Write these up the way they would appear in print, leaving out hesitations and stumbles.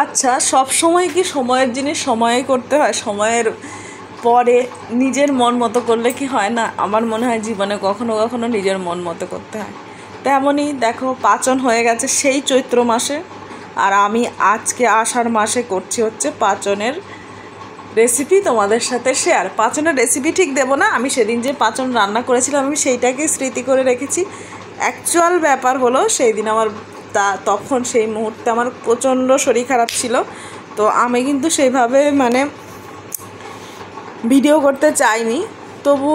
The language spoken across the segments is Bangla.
আচ্ছা, সব সময় কি সময়ের জিনিস সময়ে করতে হয়? সময়ের পরে নিজের মন মতো করলে কি হয় না? আমার মনে হয় জীবনে কখনো কখনো নিজের মন মতো করতে হয়। তেমনই দেখো, পাচন হয়ে গেছে সেই চৈত্র মাসে, আর আমি আজকে আষাঢ় মাসে করছি হচ্ছে পাচনের রেসিপি তোমাদের সাথে শেয়ার। পাচনের রেসিপি ঠিক দেবো না, আমি সেদিন যে পাচন রান্না করেছিলাম আমি সেইটাকে স্মৃতি করে রেখেছি। অ্যাকচুয়াল ব্যাপার হলো সেই দিন আমার তখন সেই মুহূর্তে আমার প্রচণ্ড শরীর খারাপ ছিল, তো আমি কিন্তু সেইভাবে ভিডিও করতে চাইনি। তবু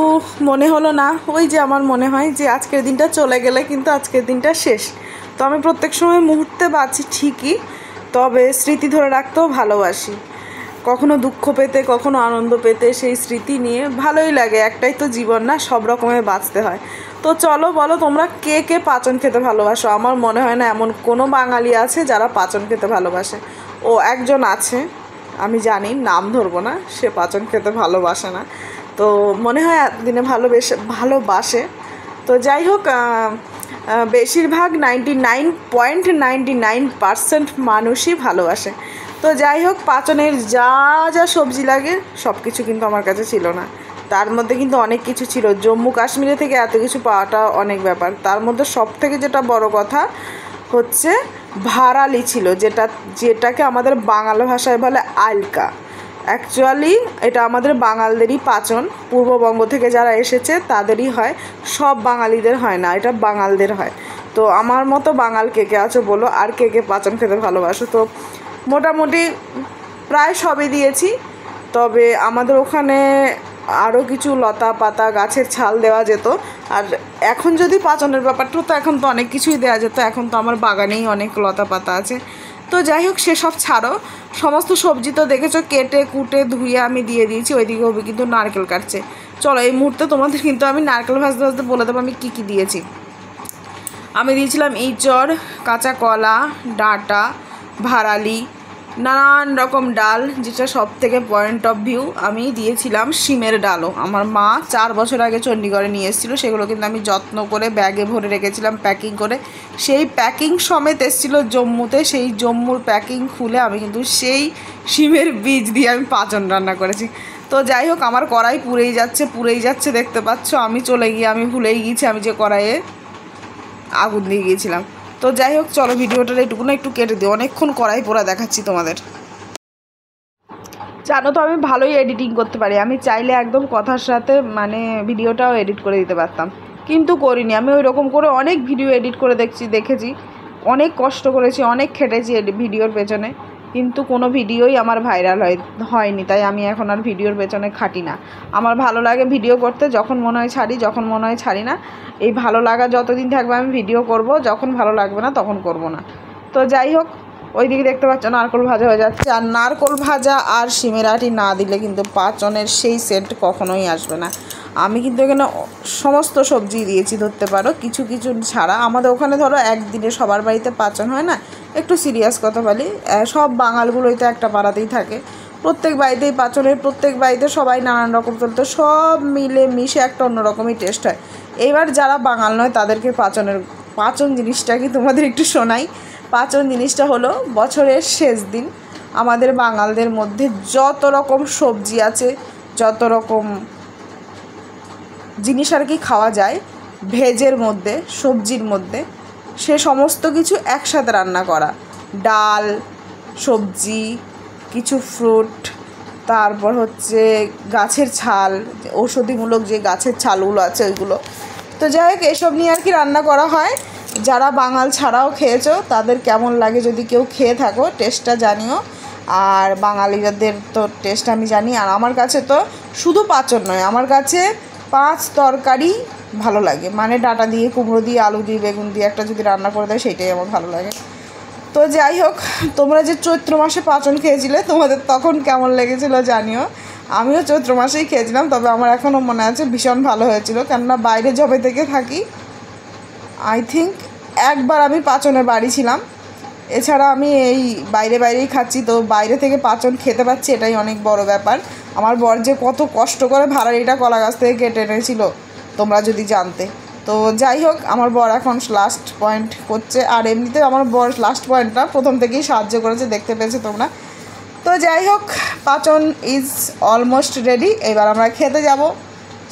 মনে হলো না, ওই যে আমার মনে হয় যে আজকের দিনটা চলে গেলে কিন্তু আজকের দিনটা শেষ। তো আমি প্রত্যেক সময় মুহূর্তে বাঁচি ঠিকই, তবে স্মৃতি ধরে রাখতেও ভালোবাসি। কখনো দুঃখ পেতে, কখনো আনন্দ পেতে, সেই স্মৃতি নিয়ে ভালোই লাগে। একটাই তো জীবন না, সব রকমের বাঁচতে হয়। তো চলো বলো, তোমরা কে কে পাচন খেতে ভালোবাসো? আমার মনে হয় না এমন কোনো বাঙালি আছে যারা পাচন খেতে ভালোবাসে। ও একজন আছে, আমি জানি, নাম ধরবো না, সে পাচন খেতে ভালোবাসে না, তো মনে হয় এতদিনে ভালোবাসে। তো যাই হোক, বেশিরভাগ 99.99% মানুষই ভালোবাসে। তো যাই হোক, পাচনের যা যা সবজি লাগে সব কিছু কিন্তু আমার কাছে ছিল না। তার মধ্যে কিন্তু অনেক কিছু ছিল। জম্মু কাশ্মীরে থেকে এত কিছু পাওয়াটা অনেক ব্যাপার। তার মধ্যে সব থেকে যেটা বড় কথা হচ্ছে ভারালি ছিল, যেটাকে আমাদের বাংলা ভাষায় বলে আলকা। অ্যাকচুয়ালি এটা আমাদের বাঙালদেরই পাচন, পূর্ববঙ্গ থেকে যারা এসেছে তাদেরই হয়, সব বাঙালিদের হয় না, এটা বাঙালদের হয়। তো আমার মতো বাঙাল কে কে আছো বলো, আর কে কে পাচন খেতে ভালোবাসো? তো মোটামুটি প্রায় সবই দিয়েছি, তবে আমাদের ওখানে আরও কিছু লতা পাতা গাছের ছাল দেওয়া যেত। আর এখন যদি পাচনের ব্যাপারটা তো এখন তো অনেক কিছুই দেওয়া যেত, এখন তো আমার বাগানেই অনেক লতা পাতা আছে। তো যাই হোক, সেসব ছাড়ো, সমস্ত সবজি তো দেখেছো কেটে কুটে ধুয়ে আমি দিয়ে দিয়েছি। ওইদিকে হবে কিন্তু নারকেল কাটছে। চলো এই মুহূর্তে তোমাদের কিন্তু আমি নারকেল ভাজতে ভাজতে বলে দেবো আমি কী কী দিয়েছি। আমি দিয়েছিলাম ইঁচড়, কাঁচা কলা, ডাঁটা, ভারালি, নানান রকম ডাল, যেটা সব থেকে পয়েন্ট অফ ভিউ আমি দিয়েছিলাম শিমের ডালও। আমার মা 4 বছর আগে চণ্ডীগড়ে নিয়ে এসেছিলো, সেগুলো কিন্তু আমি যত্ন করে ব্যাগে ভরে রেখেছিলাম প্যাকিং করে। সেই প্যাকিং সমেত এসেছিলো জম্মুতে, সেই জম্মুর প্যাকিং খুলে আমি কিন্তু সেই শিমের বীজ দিয়ে আমি পাচন রান্না করেছি। তো যাই হোক, আমার কড়াই পুড়েই যাচ্ছে দেখতে পাচ্ছ। আমি ভুলেই গিয়েছি আমি যে কড়াইয়ে আগুন দিয়ে গিয়েছিলাম। তো যাই হোক, চলো ভিডিওটার এইটুকু একটু কেটে দিই, অনেকক্ষণ কড়াই পোড়া দেখাচ্ছি তোমাদের। জানো তো আমি ভালোই এডিটিং করতে পারি, আমি চাইলে একদম কথার সাথে ভিডিওটাও এডিট করে দিতে পারতাম, কিন্তু করিনি। আমি ওই রকম করে অনেক ভিডিও এডিট করে দেখেছি, অনেক কষ্ট করেছি, অনেক খেটেছি ভিডিওর পেছনে, কিন্তু কোনো ভিডিওই আমার ভাইরাল হয়নি। তাই আমি এখন আর ভিডিওর পেছনে খাটি না। আমার ভালো লাগে ভিডিও করতে, যখন মনে হয় ছাড়ি, যখন মনে হয় ছাড়ি না। এই ভালো লাগা যতদিন থাকবে আমি ভিডিও করব, যখন ভালো লাগবে না তখন করব না। তো যাই হোক, ওই দিকে দেখতে পাচ্ছ নারকোল ভাজা হয়ে যাচ্ছে। আর নারকোল ভাজা আর শিমের আটি না দিলে কিন্তু পাচনের সেই সেন্ট কখনোই আসবে না। আমি কিন্তু এখানে সমস্ত সবজি দিয়েছি ধরতে পারো, কিছু কিছু ছাড়া। আমাদের ওখানে ধরো একদিনে সবার বাড়িতে পাচন হয় না, একটু সিরিয়াস কথা বলি, সব বাঙালগুলোই তো একটা পাড়াতেই থাকে, প্রত্যেক বাড়িতেই পাচনের, প্রত্যেক বাড়িতে সবাই নানান রকম চলতো, সব মিলে মিশে একটা অন্যরকমই টেস্ট হয়। এইবার যারা বাঙাল নয় তাদেরকে পাচন জিনিসটা কি তোমাদের একটু শোনাই। পাচন জিনিসটা হলো বছরের শেষ দিন আমাদের বাঙালদের মধ্যে যত রকম সবজি আছে, যত রকম জিনিস আর কি খাওয়া যায় ভেজের মধ্যে, সবজির মধ্যে, সে সমস্ত কিছু একসাথে রান্না করা। ডাল, সবজি, কিছু ফ্রুট, তারপর হচ্ছে গাছের ছাল, ঔষধিমূলক যে গাছের ছালগুলো আছে ওইগুলো। তো যাই হোক, এসব নিয়ে আর কি রান্না করা হয়। যারা বাঙাল ছাড়াও খেয়েছো তাদের কেমন লাগে যদি কেউ খেয়ে থাকো, টেস্টটা জানিও। আর বাঙালিদের তো টেস্ট আমি জানি। আর আমার কাছে তো শুধু পাচন নয়, আমার কাছে 5 তরকারি ভালো লাগে, ডাঁটা দিয়ে, কুমড়ো দিয়ে, আলু দিয়ে, বেগুন দিয়ে একটা যদি রান্না করে দেয় সেইটাই আমার ভালো লাগে। তো যাই হোক, তোমরা যে চৈত্র মাসে পাচন খেয়েছিলে তোমাদের তখন কেমন লেগেছিলো জানিও। আমিও চৈত্র মাসেই খেয়েছিলাম, তবে আমার এখনও মনে আছে ভীষণ ভালো হয়েছিল, কেননা বাইরে যবে থেকে থাকি আই থিঙ্ক একবার আমি পাচনে বাড়ি ছিলাম, এছাড়া আমি এই বাইরেই খাচ্ছি। তো বাইরে থেকে পাচন খেতে পাচ্ছি, এটাই অনেক বড় ব্যাপার। আমার বর যে কত কষ্ট করে ভাড়ারিটা কলা গাছ থেকে কেটে এনেছিল তোমরা যদি জানতে। তো যাই হোক, আমার বর এখন লাস্ট পয়েন্ট করছে, আর এমনিতে আমার বর লাস্ট পয়েন্টটা প্রথম থেকেই সাহায্য করেছে, দেখতে পেয়েছো তোমরা। তো যাই হোক, পাচন ইজ অলমোস্ট রেডি। এবার আমরা খেতে যাব।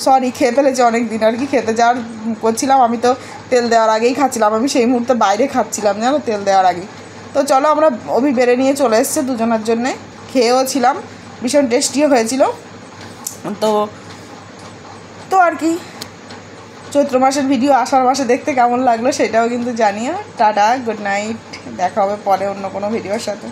সরি, খেয়ে ফেলেছি অনেক দিন আর কি, খেতে যাওয়ার করছিলাম। আমি তো তেল দেওয়ার আগেই খাচ্ছিলাম, আমি সেই মুহূর্তে বাইরে খাচ্ছিলাম জানো, তেল দেওয়ার আগেই। তো চলো, আমরা অভি বেড়ে নিয়ে চলে এসেছে দুজনের জন্যে, খেয়েও ছিলাম, ভীষণ টেস্টিও হয়েছিল। তো তো আর কি, চৈত্র মাসের ভিডিও আষাঢ় মাসে দেখতে কেমন লাগলো সেটাও কিন্তু জানিও। টাটা, গুড নাইট, দেখা হবে পরে অন্য কোনো ভিডিওর সাথে।